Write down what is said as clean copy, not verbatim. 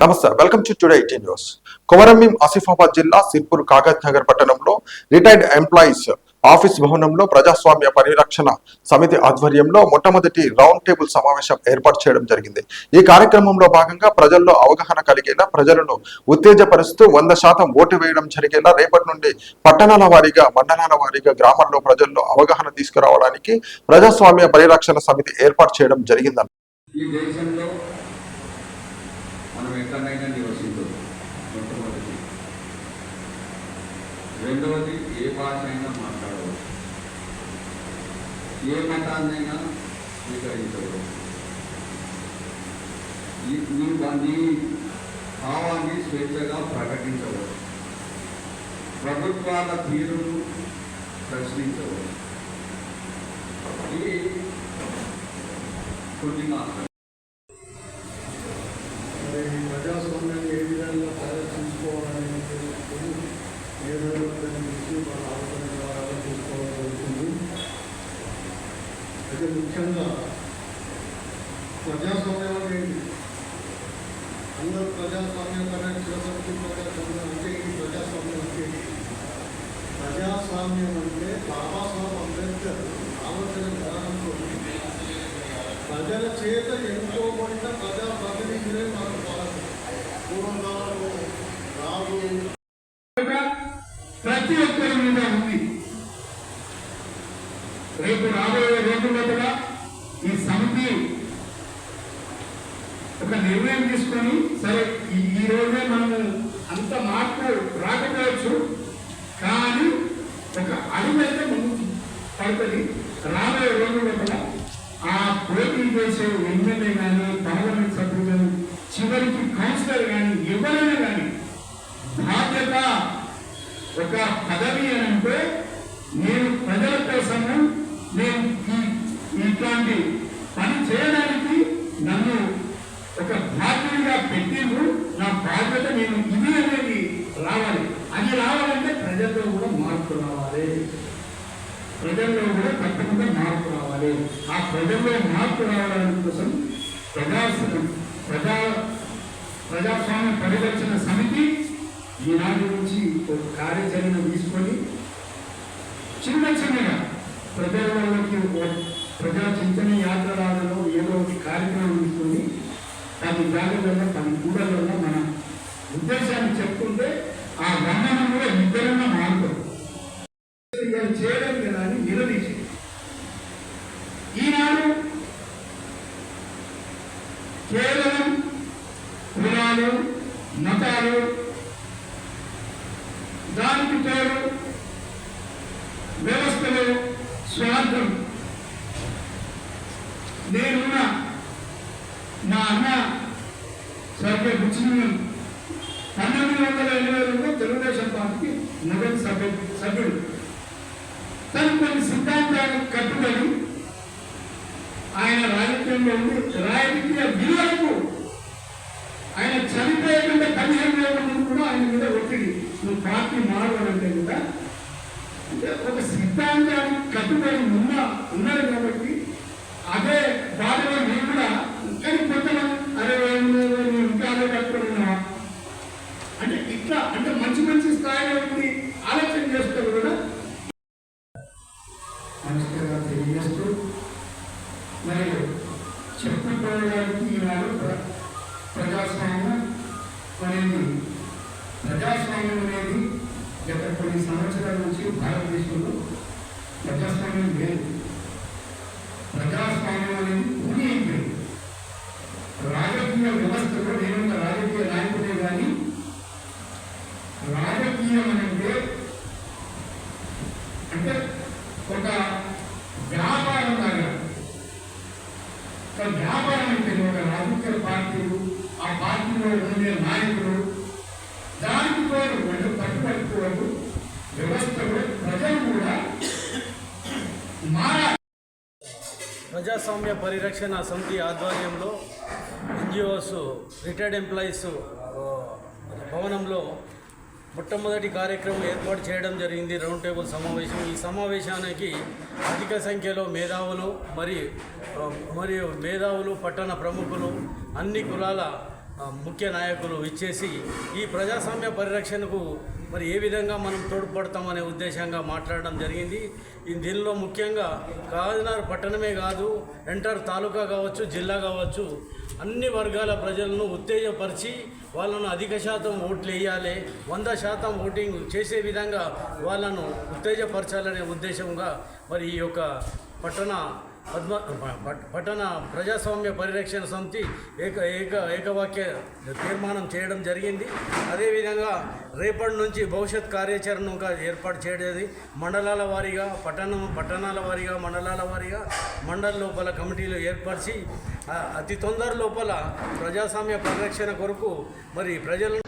నమస్తే, welcome to today 18 news. Komaram Bheem Asifabad జిల్లా సిర్పూర్ కాగజ్ నగర్ పట్టణంలో రిటైర్డ్ ఎంప్లాయీస్ ఆఫీస్ భవనంలో ప్రజాస్వామ్య పరిరక్షణ సమితి ఆధ్వర్యంలో మొట్టమొదటి రౌండ్ టేబుల్ సమావేశం ఏర్పాటు చేయడం జరిగింది. ఈ కార్యక్రమంలో భాగంగా ప్రజల్లో అవగాహన కలిగేలా, ప్రజలను ఉత్తేజపరుస్తూ 100% ఓటు వేయడం జరిగేలా రేపటి నుండి పట్టణాల వారీగా, మండలాల వారీగా గ్రామాల్లో ప్రజల్లో అవగాహన తీసుకురావడానికి ప్రజాస్వామ్య పరిరక్షణ సమితి ఏర్పాటు చేయడం జరిగింది. ఈ దేశంలో మనం ఎక్కడైనా నివసించవచ్చు. మొట్టమొదటి. రెండవది, ఏ భాష అయినా మాట్లాడవచ్చు, ఏ మతాన్నైనా స్వీకరించవచ్చు. నీ భావాన్ని స్వేచ్ఛగా ప్రకటించవచ్చు, ప్రభుత్వాల తీరును ప్రశ్నించవచ్చు. ఇది కొన్ని మాత్రమే. ప్రజాస్వామ్యాన్ని ఏ విధంగా ప్రదర్శించుకోవాలని ఏదో మన ఆలోచన ద్వారా తీసుకోవాల్సి ఉంటుంది. అయితే ముఖ్యంగా ప్రజాస్వామ్యం అనేది అందరూ ప్రజాస్వామ్యం కన్నా శివశక్తి ప్రజాస్వామ్యం అంటే ఇది ప్రజాస్వామ్యం అంటే ప్రజాస్వామ్యం అంటే బాబాసాహెబ్ అంబేద్కర్ ఆలోచన విధానంతో ప్రజల చేత ఎన్నుకోబడిన ప్రజాప్రతినిధులే మనకు పూర్వకాలంలో రాదు. ప్రతి ఒక్కరి మీద ఉంది. రేపు రాబోయే రోజుల్లో కూడా ఈ సమితి ఒక నిర్ణయం తీసుకొని, సరే ఈ రోజే మనము అంత మార్పు రాకపోవచ్చు, కానీ ఒక అడుగైతే ముందు పడుతుంది. రాబోయే రోజుల్లో కూడా ఆ పోటీ చేసే ఎమ్మెల్యే కానీ, పార్లమెంట్ సభ్యులు కానీ, చివరికి కౌన్సిలర్ కానీ, ఎవరైనా కానీ బాధ్యత ఒక పదవి అని అంటే నేను ప్రజల కోసము నేను ఇట్లాంటి పని చేయడానికి నన్ను ఒక బాధ్యతగా పెట్టిండ్రు. నా బాధ్యత నేను ఇది అనేది రావాలి. అది రావాలంటే ప్రజల్లో కూడా మార్పు రావాలి. ప్రజల్లో కూడా తప్పకుండా మార్పు రావాలి. ఆ ప్రజల్లో మార్పు రావడానికి కోసం ప్రజాస్వామ్య పరిరక్షణ సమితి ఈనాటి నుంచి ఒక కార్యాచరణ తీసుకొని చిన్నగా ప్రజలలోకి ప్రజా చింతన యాత్రలలో ఏదో ఒక కార్యక్రమం తీసుకొని 10 జాగ్రత్తల్లో 10 కూడలలో మన ఉద్దేశాన్ని చెప్పుకుంటే ఆ గమనం కూడా ఇద్దరుగా మారుతుంది. చేయడం కదా అని నిలదీసి ఈనాడు కేవలం కులాలు, మతాలు, దానికి తోడు వ్యవస్థలో స్వార్థం. నేనున్నా మా అన్న సభ్య బుచ్చిలింగం 1982లో తెలుగుదేశం పార్టీకి మొదటి సభ్యుడు. తను కొన్ని సిద్ధాంతాలకు కట్టుబడి ఆయన రాజకీయంలో ఉండి రాజకీయ విలువలకు ఆయన చనిపోయకుండా 15 రోజుల ముందు కూడా ఆయన మీద ఒత్తిడి, నువ్వు పార్టీ మారవాలంటే కూడా అంటే ఒక సిద్ధాంతానికి కట్టుబడి ఉన్నాడు కాబట్టి అదే బాధలో నేను కూడా కానీ కొంతమంది అరే ఇంకా అదే కట్టుబడి ఉన్నావా అంటే ఇట్లా అంటే మంచి స్థాయిలో ఉండి ఆలోచన చేస్తారు కూడా మంచిగా తెలియజేస్తూ మరి చెప్పుకోవడానికి ఈనాడు ప్రజాస్వామ్యం అనేది గత కొన్ని సంవత్సరాల నుంచి భారతదేశంలో ప్రజాస్వామ్యం లేదు. ప్రజాస్వామ్యం అనేది పూర్తి అయిపోయింది. రాజకీయ వ్యవస్థలో నేను రాజకీయ నాయకుడే కానీ రాజకీయం అంటే ఒక వ్యాపారం లాగా, ఒక వ్యాపారం అంటే ఒక రాజకీయ పార్టీలు, ఆ పార్టీలో ఉండే నాయకులు, దానికి తోడు అంటే పట్టుబట్టుకోవద్దు వ్యవస్థలో ప్రజలు కూడా మారాలి. ప్రజాస్వామ్య పరిరక్షణ సమితి ఆధ్వర్యంలో ఎన్జిఓస్ రిటైర్డ్ ఎంప్లాయీస్ భవనంలో మొట్టమొదటి కార్యక్రమం ఏర్పాటు చేయడం జరిగింది, రౌండ్ టేబుల్ సమావేశం. ఈ సమావేశానికి అధిక సంఖ్యలో మేధావులు మరియు పట్టణ ప్రముఖులు, అన్ని కులాల ముఖ్య నాయకులు ఇచ్చేసి ఈ ప్రజాస్వామ్య పరిరక్షణకు మరి ఏ విధంగా మనం తోడ్పడతామనే ఉద్దేశంగా మాట్లాడడం జరిగింది. దీనిలో ముఖ్యంగా కాకినాడ పట్టణమే కాదు, ఎంటర్ తాలూకా కావచ్చు, జిల్లా కావచ్చు, అన్ని వర్గాల ప్రజలను ఉత్తేజపరిచి వాళ్ళను అధిక శాతం ఓట్లు వేయాలి, 100% ఓటింగ్ చేసే విధంగా వాళ్ళను ఉత్తేజపరచాలనే ఉద్దేశంగా మరి ఈ యొక్క పట్టణ ప్రజాస్వామ్య పరిరక్షణ సమితి ఏకవాక్య తీర్మానం చేయడం జరిగింది. అదేవిధంగా రేపటి నుంచి భవిష్యత్ కార్యాచరణ ఇంకా ఏర్పాటు చేయడది మండలాల వారీగా, పట్టణాల వారీగా, మండలాల వారీగా మండల లోపల కమిటీలు ఏర్పరిచి అతి తొందర లోపల ప్రజాస్వామ్య పరిరక్షణ కొరకు మరి ప్రజలను